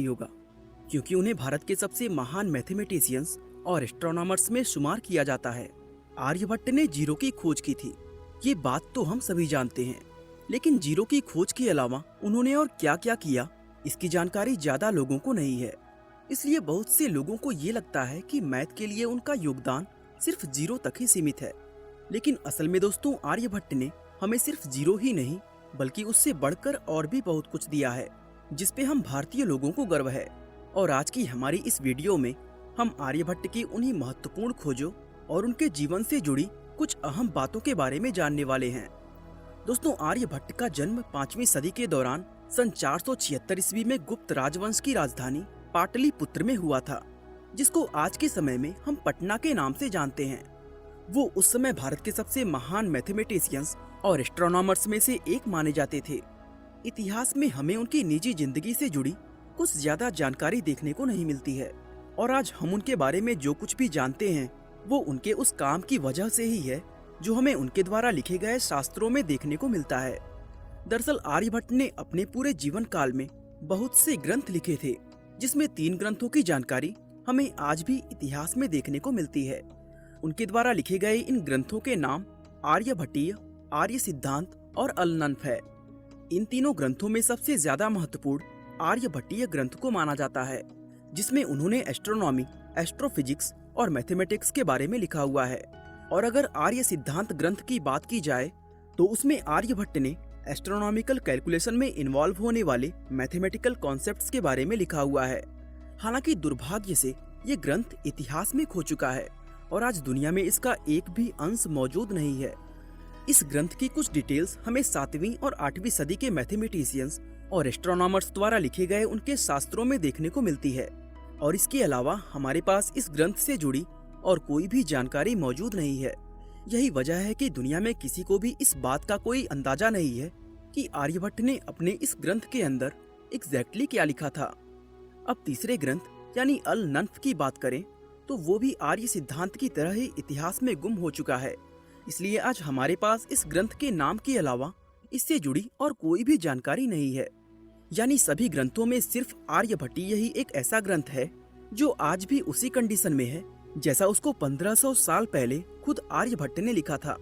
नहीं होगा, क्योंकि उन्हें भारत के सबसे महान मैथमेटिशियंस और एस्ट्रोनॉमर्स में शुमार किया जाता है। आर्यभट्ट ने जीरो की खोज की थी, ये बात तो हम सभी जानते हैं, लेकिन जीरो की खोज के अलावा उन्होंने और क्या क्या किया, इसकी जानकारी ज्यादा लोगों को नहीं है। इसलिए बहुत से लोगों को ये लगता है कि मैथ के लिए उनका योगदान सिर्फ जीरो तक ही सीमित है। लेकिन असल में दोस्तों, आर्यभट्ट ने हमें सिर्फ जीरो ही नहीं बल्कि उससे बढ़कर और भी बहुत कुछ दिया है, जिस पे हम भारतीय लोगों को गर्व है। और आज की हमारी इस वीडियो में हम आर्यभट्ट की उन्हीं महत्वपूर्ण खोजों और उनके जीवन से जुड़ी कुछ अहम बातों के बारे में जानने वाले हैं। दोस्तों, आर्यभट्ट का जन्म 5वीं सदी के दौरान सन 476 ईस्वी में गुप्त राजवंश की राजधानी पाटलिपुत्र में हुआ था, जिसको आज के समय में हम पटना के नाम से जानते हैं। वो उस समय भारत के सबसे महान मैथमेटिशियंस और एस्ट्रोनॉमर्स में से एक माने जाते थे। इतिहास में हमें उनकी निजी जिंदगी से जुड़ी कुछ ज्यादा जानकारी देखने को नहीं मिलती है, और आज हम उनके बारे में जो कुछ भी जानते हैं वो उनके उस काम की वजह से ही है जो हमें उनके द्वारा लिखे गए शास्त्रों में देखने को मिलता है। दरअसल आर्यभट्ट ने अपने पूरे जीवन काल में बहुत से ग्रंथ लिखे थे, जिसमें 3 ग्रंथों की जानकारी हमें आज भी इतिहास में देखने को मिलती है। उनके द्वारा लिखे गए इन ग्रंथों के नाम आर्यभट्टीय, आर्य सिद्धांत और अलनंफ है। इन तीनों ग्रंथों में सबसे ज्यादा महत्वपूर्ण आर्यभट्टीय ग्रंथ को माना जाता है, जिसमें उन्होंने एस्ट्रोनॉमी, एस्ट्रोफिजिक्स और मैथमेटिक्स के बारे में लिखा हुआ है। और अगर आर्य सिद्धांत ग्रंथ की बात की जाए तो उसमें आर्यभट्ट ने एस्ट्रोनॉमिकल कैलकुलेशन में इन्वॉल्व होने वाले मैथमेटिकल कॉन्सेप्ट्स के बारे में लिखा हुआ है। हालांकि दुर्भाग्य से ये ग्रंथ इतिहास में खो चुका है और आज दुनिया में इसका एक भी अंश मौजूद नहीं है। इस ग्रंथ की कुछ डिटेल्स हमें 7वीं और 8वीं सदी के मैथमेटिशियंस और एस्ट्रोनॉमर्स द्वारा लिखे गए उनके शास्त्रों में देखने को मिलती है, और इसके अलावा हमारे पास इस ग्रंथ से जुड़ी और कोई भी जानकारी मौजूद नहीं है। यही वजह है कि दुनिया में किसी को भी इस बात का कोई अंदाजा नहीं है कि आर्यभट्ट ने अपने इस ग्रंथ के अंदर एग्जैक्टली क्या लिखा था। अब तीसरे ग्रंथ यानी अलनंफ की बात करें तो वो भी आर्य सिद्धांत की तरह ही इतिहास में गुम हो चुका है। इसलिए आज हमारे पास इस ग्रंथ के नाम के अलावा इससे जुड़ी और कोई भी जानकारी नहीं है। यानी सभी ग्रंथों में सिर्फ आर्यभट्टीय ही एक ऐसा ग्रंथ है जो आज भी उसी कंडीशन में है जैसा उसको 1500 साल पहले खुद आर्यभट्ट ने लिखा था।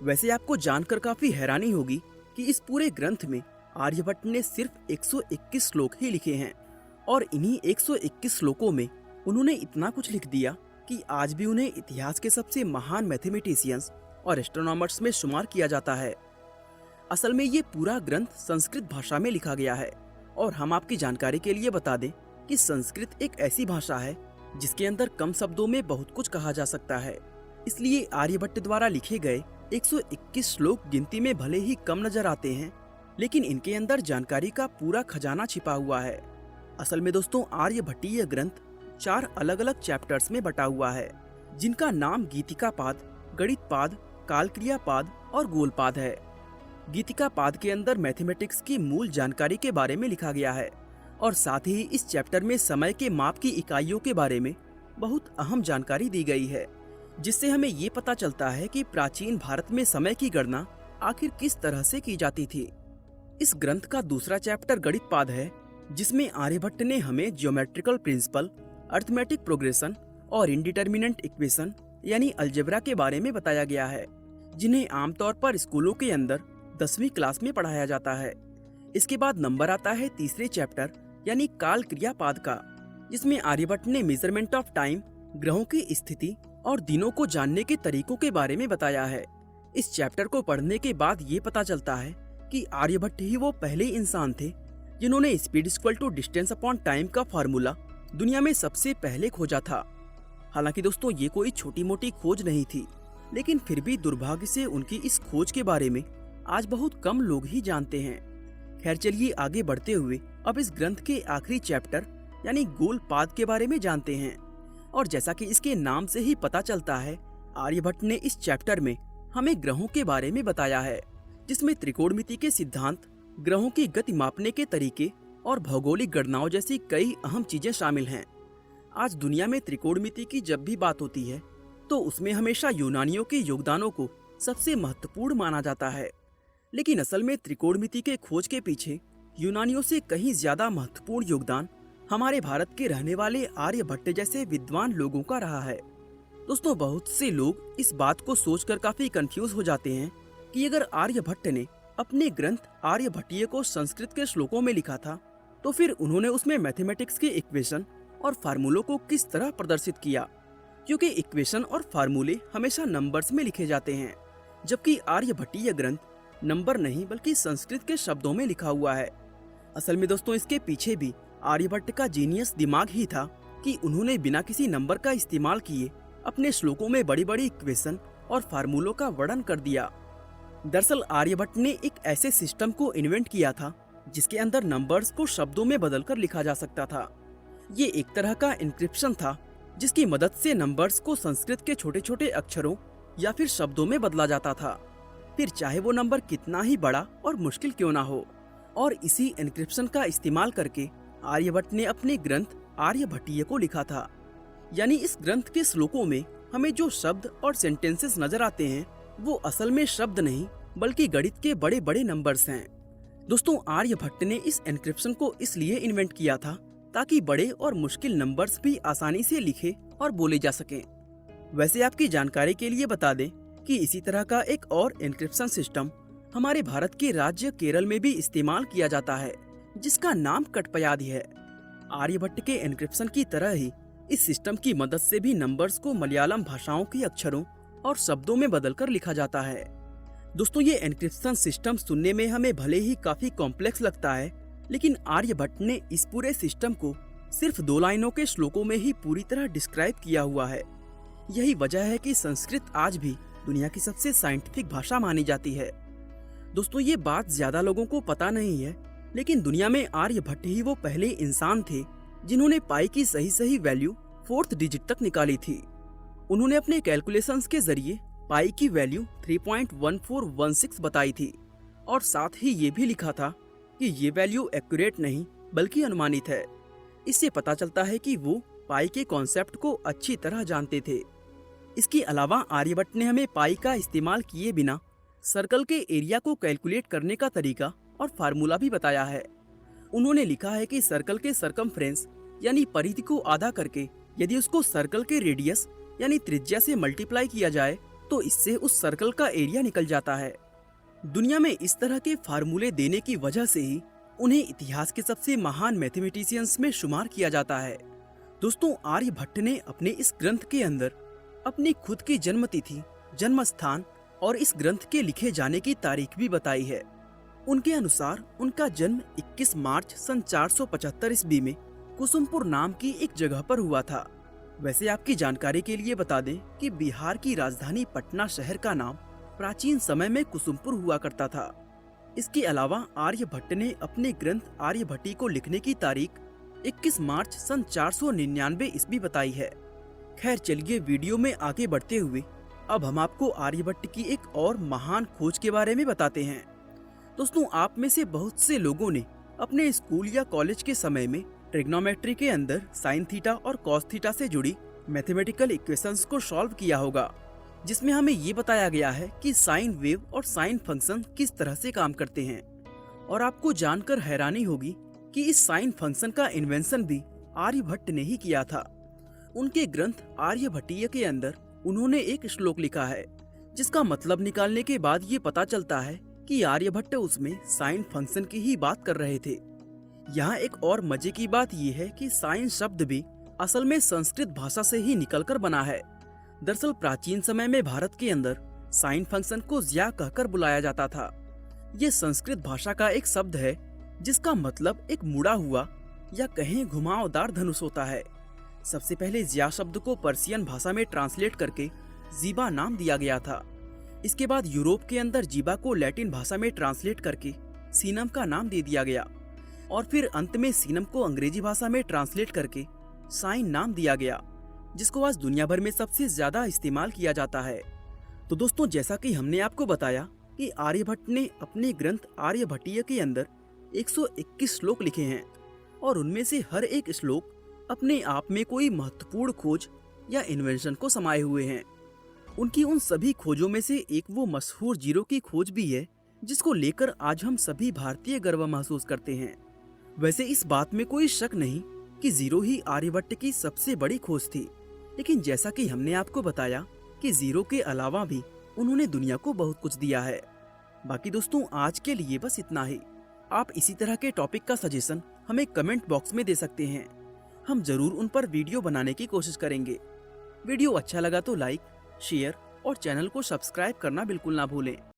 वैसे आपको जानकर काफी हैरानी होगी कि इस पूरे ग्रंथ में आर्यभट्ट ने सिर्फ 121 श्लोक ही लिखे हैं, और इन्हीं 121 श्लोकों में उन्होंने इतना कुछ लिख दिया कि आज भी उन्हें इतिहास के सबसे महान मैथमेटिशियंस और एस्ट्रोनॉमर्स में शुमार किया जाता है। असल में ये पूरा ग्रंथ संस्कृत भाषा में लिखा गया है, और हम आपकी जानकारी के लिए बता दें कि संस्कृत एक ऐसी भाषा है जिसके अंदर कम शब्दों में बहुत कुछ कहा जा सकता है। इसलिए आर्यभट्ट द्वारा लिखे गए 121 श्लोक गिनती में भले ही कम नजर आते हैं, लेकिन इनके अंदर जानकारी का पूरा खजाना छिपा हुआ है। असल में दोस्तों, आर्यभट्टीय ग्रंथ 4 अलग अलग चैप्टर्स में बटा हुआ है, जिनका नाम गीतिकापाद, गणितपाद, कालक्रियापाद और गोलपाद है। गीतिकापाद के अंदर मैथमेटिक्स की मूल जानकारी के बारे में लिखा गया है, और साथ ही इस चैप्टर में समय के माप की इकाइयों के बारे में बहुत अहम जानकारी दी गई है, जिससे हमें ये पता चलता है कि प्राचीन भारत में समय की गणना आखिर किस तरह से की जाती थी। इस ग्रंथ का दूसरा चैप्टर गणितपाद है, जिसमें आर्यभट्ट ने हमें ज्योमेट्रिकल प्रिंसिपल, अर्थमेटिक प्रोग्रेशन और इंडिटर्मिनेंट इक्वेशन यानी अलजेब्रा के बारे में बताया गया है, जिन्हें आमतौर पर स्कूलों के अंदर 10वीं क्लास में पढ़ाया जाता है। इसके बाद नंबर आता है तीसरे चैप्टर यानी काल क्रियापाद का, जिसमें आर्यभट्ट ने मेजरमेंट ऑफ टाइम, ग्रहों की स्थिति और दिनों को जानने के तरीकों के बारे में बताया है। इस चैप्टर को पढ़ने के बाद ये पता चलता है कि आर्यभट्ट ही वो पहले इंसान थे जिन्होंने speed equal to distance upon time का फार्मूला दुनिया में सबसे पहले खोजा था। हालांकि दोस्तों, ये कोई छोटी मोटी खोज नहीं थी, लेकिन फिर भी दुर्भाग्य से उनकी इस खोज के बारे में आज बहुत कम लोग ही जानते हैं। खैर चलिए आगे बढ़ते हुए अब इस ग्रंथ के आखिरी चैप्टर यानी गोलपाद के बारे में जानते हैं। और जैसा कि इसके नाम से ही पता चलता है, आर्यभट्ट ने इस चैप्टर में हमें ग्रहों के बारे में बताया है, जिसमें त्रिकोणमिति के सिद्धांत, ग्रहों की गति मापने के तरीके और भौगोलिक गणनाओं जैसी कई अहम चीजें शामिल हैं। आज दुनिया में त्रिकोणमिति की जब भी बात होती है तो उसमें हमेशा यूनानियों के योगदानों को सबसे महत्वपूर्ण माना जाता है, लेकिन असल में त्रिकोणमिति के खोज के पीछे यूनानियों से कहीं ज्यादा महत्वपूर्ण योगदान हमारे भारत के रहने वाले आर्यभट्ट जैसे विद्वान लोगों का रहा है। दोस्तों, बहुत से लोग इस बात को सोचकर काफी कंफ्यूज हो जाते हैं कि अगर आर्यभट्ट ने अपने ग्रंथ आर्यभट्टीय को संस्कृत के श्लोकों में लिखा था, तो फिर उन्होंने उसमें मैथमेटिक्स के इक्वेशन और फार्मूलों को किस तरह प्रदर्शित किया, क्योंकि इक्वेशन और फार्मूले हमेशा नंबर्स में लिखे जाते हैं, जबकि आर्यभट्टीय ग्रंथ नंबर नहीं बल्कि संस्कृत के शब्दों में लिखा हुआ है। असल में दोस्तों, इसके पीछे भी आर्यभट्ट का जीनियस दिमाग ही था कि उन्होंने बिना किसी नंबर का इस्तेमाल किए अपने श्लोकों में बड़ी बड़ी इक्वेशन और फार्मूलों का वर्णन कर दिया। दरअसल आर्यभट्ट ने एक ऐसे सिस्टम को इन्वेंट किया था जिसके अंदर नंबर्स को शब्दों में बदलकर लिखा जा सकता था। ये एक तरह का इंक्रिप्शन था जिसकी मदद से नंबर्स को संस्कृत के छोटे छोटे अक्षरों या फिर शब्दों में बदला जाता था, फिर चाहे वो नंबर कितना ही बड़ा और मुश्किल क्यों ना हो। और इसी एन्क्रिप्शन का इस्तेमाल करके आर्यभट्ट ने अपने ग्रंथ आर्यभट्टीय को लिखा था। यानी इस ग्रंथ के श्लोकों में हमें जो शब्द और सेंटेंसेस नजर आते हैं वो असल में शब्द नहीं बल्कि गणित के बड़े बड़े नंबर्स हैं। दोस्तों, आर्यभट्ट ने इस एन्क्रिप्शन को इसलिए इन्वेंट किया था ताकि बड़े और मुश्किल नंबर्स भी आसानी से लिखे और बोले जा सकें। वैसे आपकी जानकारी के लिए बता दें कि इसी तरह का एक और एन्क्रिप्शन सिस्टम हमारे भारत के राज्य केरल में भी इस्तेमाल किया जाता है, जिसका नाम कटपयादी है। आर्यभट्ट के एन्क्रिप्शन की तरह ही इस सिस्टम की मदद से भी नंबर्स को मलयालम भाषाओं के अक्षरों और शब्दों में बदलकर लिखा जाता है। दोस्तों, ये एन्क्रिप्शन सिस्टम सुनने में हमें भले ही काफी कॉम्प्लेक्स लगता है, लेकिन आर्यभट्ट ने इस पूरे सिस्टम को सिर्फ 2 लाइनों के श्लोकों में ही पूरी तरह डिस्क्राइब किया हुआ है। यही वजह है कि संस्कृत आज भी दुनिया की सबसे साइंटिफिक भाषा मानी जाती है। दोस्तों, ये बात ज्यादा लोगों को पता नहीं है, लेकिन दुनिया में आर्यभट्ट ही वो पहले इंसान थे जिन्होंने पाई की सही वैल्यू 4th डिजिट तक निकाली थी। उन्होंने अपने कैलकुलेशंस के जरिए पाई की वैल्यू 3.1416 बताई थी और साथ ही ये भी लिखा था कि ये वैल्यू एक्यूरेट नहीं बल्कि अनुमानित है। इससे पता चलता है कि वो पाई के कॉन्सेप्ट को अच्छी तरह जानते थे। इसके अलावा आर्यभट्ट ने हमें पाई का इस्तेमाल किए बिना सर्कल के एरिया को कैलकुलेट करने का तरीका और फार्मूला भी बताया है। उन्होंने लिखा है कि सर्कल के सरकमफ्रेंस यानी परिधि को आधा करके यदि उसको सर्कल के रेडियस यानी त्रिज्या से मल्टीप्लाई किया जाए तो इससे उस सर्कल का एरिया निकल जाता है। दुनिया में इस तरह के फार्मूले देने की वजह से ही उन्हें इतिहास के सबसे महान मैथमेटिशियंस में शुमार किया जाता है। दोस्तों, आर्यभट्ट ने अपने इस ग्रंथ के अंदर अपनी खुद की जन्म तिथि, जन्म स्थान और इस ग्रंथ के लिखे जाने की तारीख भी बताई है। उनके अनुसार उनका जन्म 21 मार्च सन 475 ईस्वी में कुसुमपुर नाम की एक जगह पर हुआ था। वैसे आपकी जानकारी के लिए बता दें कि बिहार की राजधानी पटना शहर का नाम प्राचीन समय में कुसुमपुर हुआ करता था। इसके अलावा आर्यभट्ट ने अपने ग्रंथ आर्यभट्टी को लिखने की तारीख 21 मार्च सन 499 ईस्वी बताई है। खैर चलिए, वीडियो में आगे बढ़ते हुए अब हम आपको आर्यभट्ट की एक और महान खोज के बारे में बताते हैं। दोस्तों, आप में से बहुत से लोगों ने अपने स्कूल या कॉलेज के समय में ट्रिग्नोमेट्री के अंदर साइन थीटा और कॉस थीटा से जुड़ी मैथमेटिकल इक्वेशंस को सॉल्व किया होगा, जिसमें हमें ये बताया गया है कि साइन वेव और साइन फंक्शन किस तरह से काम करते हैं। और आपको जानकर हैरानी होगी कि इस साइन फंक्शन का इन्वेंशन भी आर्यभट्ट ने ही किया था। उनके ग्रंथ आर्यभट्टीय के अंदर उन्होंने एक श्लोक लिखा है जिसका मतलब निकालने के बाद ये पता चलता है कि आर्यभट्ट उसमें साइन फंक्शन की ही बात कर रहे थे। यहाँ एक और मजे की बात यह है कि साइन शब्द भी असल में संस्कृत भाषा से ही निकलकर बना है। दरअसल प्राचीन समय में भारत के अंदर साइन फंक्शन को ज्या कहकर बुलाया जाता था। ये संस्कृत भाषा का एक शब्द है जिसका मतलब एक मुड़ा हुआ या कहें घुमावदार धनुष होता है। सबसे पहले ज्या शब्द को पर्शियन भाषा में ट्रांसलेट करके जीबा नाम दिया गया था। इसके बाद यूरोप के अंदर जीबा को लैटिन भाषा में ट्रांसलेट करके सीनम का नाम दे दिया गया और फिर अंत में सीनम को अंग्रेजी भाषा में ट्रांसलेट करके साइन नाम दिया गया, जिसको आज दुनिया भर में सबसे ज्यादा इस्तेमाल किया जाता है। तो दोस्तों, जैसा कि हमने आपको बताया कि आर्यभट्ट ने अपने ग्रंथ आर्यभट्टीय के अंदर 121 श्लोक लिखे हैं और उनमें से हर एक श्लोक अपने आप में कोई महत्वपूर्ण खोज या इन्वेंशन को समाये हुए हैं। उनकी उन सभी खोजों में से एक वो मशहूर जीरो की खोज भी है जिसको लेकर आज हम सभी भारतीय गर्व महसूस करते हैं। वैसे इस बात में कोई शक नहीं कि जीरो ही आर्यभट्ट की सबसे बड़ी खोज थी। लेकिन जैसा कि हमने आपको बताया कि जीरो के अलावा भी उन्होंने दुनिया को बहुत कुछ दिया है। बाकी दोस्तों, आज के लिए बस इतना ही। आप इसी तरह के टॉपिक का सजेशन हमें कमेंट बॉक्स में दे सकते हैं। हम जरूर उन पर वीडियो बनाने की कोशिश करेंगे। वीडियो अच्छा लगा तो लाइक, शेयर और चैनल को सब्सक्राइब करना बिल्कुल ना भूलें।